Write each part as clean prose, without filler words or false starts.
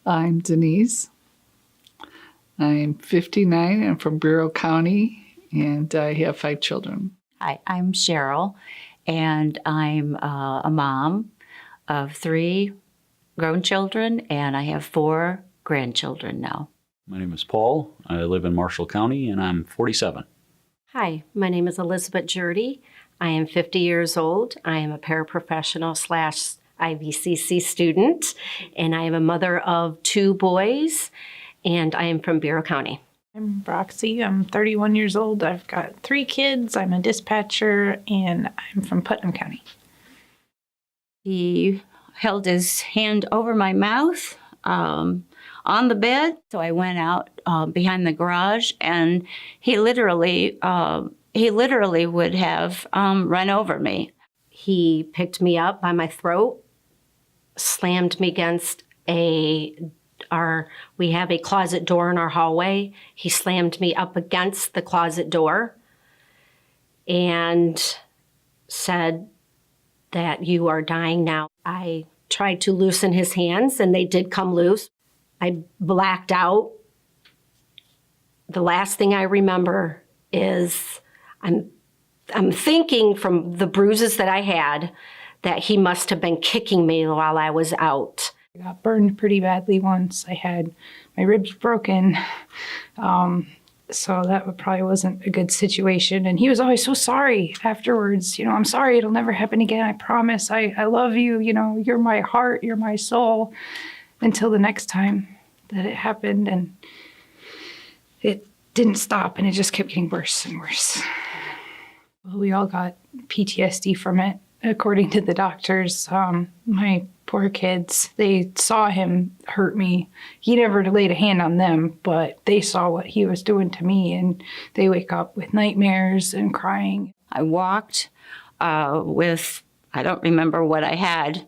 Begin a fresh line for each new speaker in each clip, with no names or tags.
I'm Denise. I'm 59. I'm from Bureau County, and I have 5 children.
Hi, I'm Cheryl, and I'm a mom of 3 grown children, and I have 4 grandchildren now.
My name is Paul. I live in Marshall County, and I'm 47.
Hi, my name is Elizabeth Jurdy. I am 50 years old. I am a paraprofessional / IVCC student, and I am a mother of 2 boys, and I am from Bureau County.
I'm Roxy. I'm 31 years old. I've got 3 kids. I'm a dispatcher, and I'm from Putnam County.
He held his hand over my mouth on the bed. So I went out behind the garage, and he literally would have run over me.
He picked me up by my throat, slammed me against we have a closet door in our hallway. He slammed me up against the closet door and said that you are dying now. I tried to loosen his hands, and they did come loose. I blacked out. The last thing I remember is I'm thinking from the bruises that I had that he must have been kicking me while I was out.
I got burned pretty badly once. I had my ribs broken. So that probably wasn't a good situation. And he was always so sorry afterwards. I'm sorry, it'll never happen again. I promise. I love you. You're my heart. You're my soul. Until the next time that it happened. And it didn't stop. And it just kept getting worse and worse. Well, we all got PTSD from it, according to the doctors. My poor kids, they saw him hurt me. He never laid a hand on them, but they saw what he was doing to me, and they wake up with nightmares and crying.
I walked with, I don't remember what I had.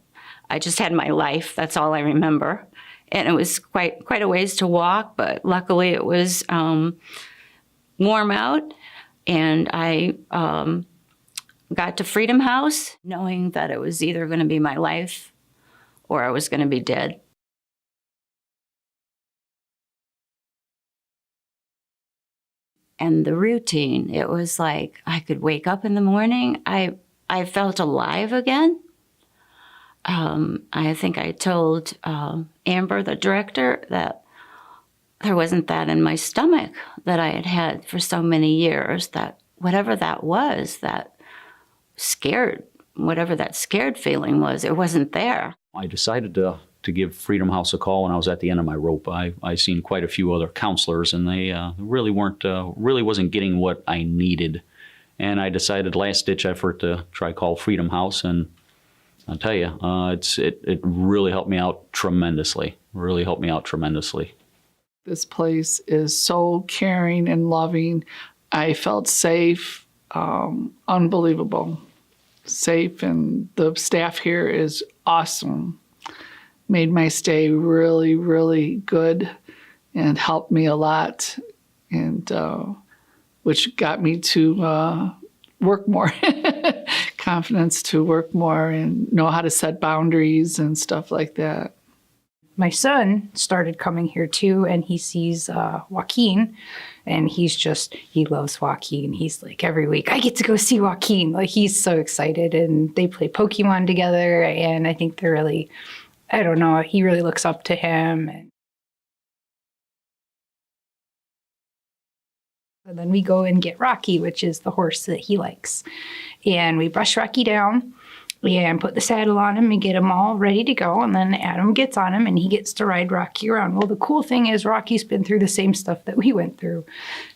I just had my life. That's all I remember. And it was quite a ways to walk, but luckily it was warm out, and I got to Freedom House knowing that it was either going to be my life or I was going to be dead. And the routine, it was like I could wake up in the morning. I felt alive again. I think I told Amber, the director, that there wasn't that in my stomach that I had had for so many years, that whatever that was, that scared, whatever that scared feeling was, it wasn't there.
I decided to give Freedom House a call when I was at the end of my rope. I seen quite a few other counselors, and they really wasn't getting what I needed. And I decided last-ditch effort to try call Freedom House, and I'll tell you, it really helped me out tremendously. Really helped me out tremendously.
This place is so caring and loving. I felt safe, unbelievable. Safe, and the staff here is awesome. Made my stay really, really good and helped me a lot, and which got me to work more, confidence to work more and know how to set boundaries and stuff like that.
My son started coming here too, and he sees Joaquin, and he loves Joaquin. He's like, every week, I get to go see Joaquin. Like, he's so excited, and they play Pokemon together, and I think they're really, I don't know, he really looks up to him. And then we go and get Rocky, which is the horse that he likes. And we brush Rocky down and put the saddle on him and get him all ready to go. And then Adam gets on him and he gets to ride Rocky around. Well, the cool thing is Rocky's been through the same stuff that we went through.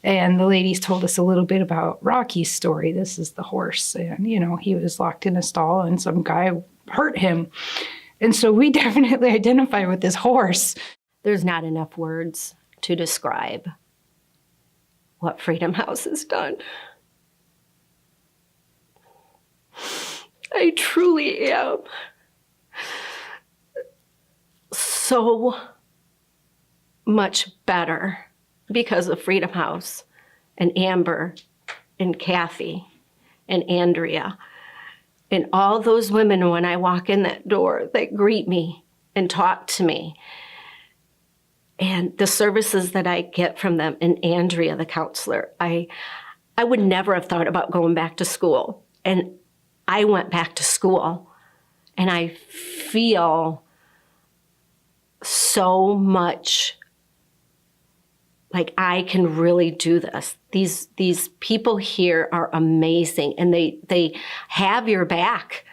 And the ladies told us a little bit about Rocky's story. This is the horse. And, he was locked in a stall and some guy hurt him. And so we definitely identify with this horse.
There's not enough words to describe what Freedom House has done. I truly am so much better because of Freedom House and Amber and Kathy and Andrea and all those women when I walk in that door that greet me and talk to me. And the services that I get from them, and Andrea, the counselor, I would never have thought about going back to school. And I went back to school, and I feel so much like I can really do this. These people here are amazing, and they have your back,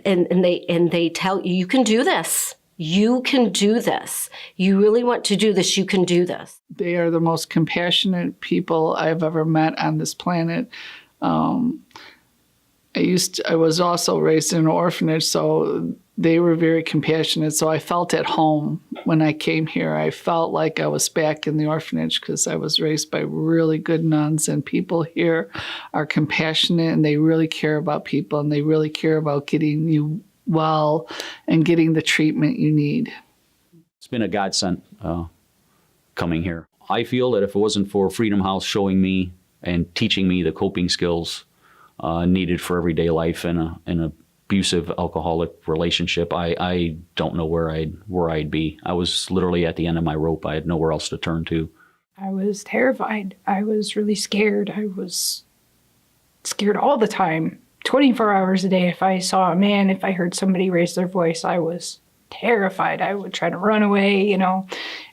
and they tell you, you can do this. You can do this. You really want to do this, you can do this.
They are the most compassionate people I've ever met on this planet. I was also raised in an orphanage, so they were very compassionate. So I felt at home when I came here. I felt like I was back in the orphanage because I was raised by really good nuns, and people here are compassionate, and they really care about people, and they really care about getting you well and getting the treatment you need.
It's been a godsend coming here. I feel that if it wasn't for Freedom House showing me and teaching me the coping skills needed for everyday life in an abusive alcoholic relationship, I don't know where I'd be. I was literally at the end of my rope. I had nowhere else to turn to.
I was terrified. I was really scared. I was scared all the time, 24 hours a day. If I saw a man, if I heard somebody raise their voice, I was terrified. I would try to run away,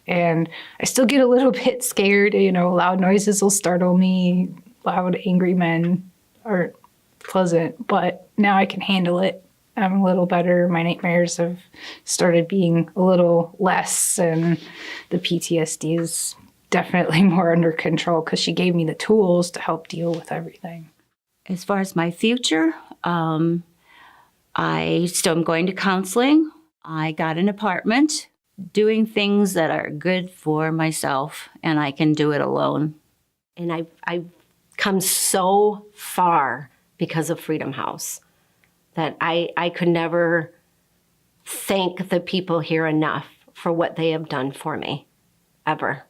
and I still get a little bit scared. Loud noises will startle me. Loud, angry men aren't pleasant, but now I can handle it. I'm a little better. My nightmares have started being a little less, and the PTSD is definitely more under control because she gave me the tools to help deal with everything.
As far as my future, I still am going to counseling. I got an apartment, doing things that are good for myself, and I can do it alone.
And I've come so far because of Freedom House that I could never thank the people here enough for what they have done for me, ever.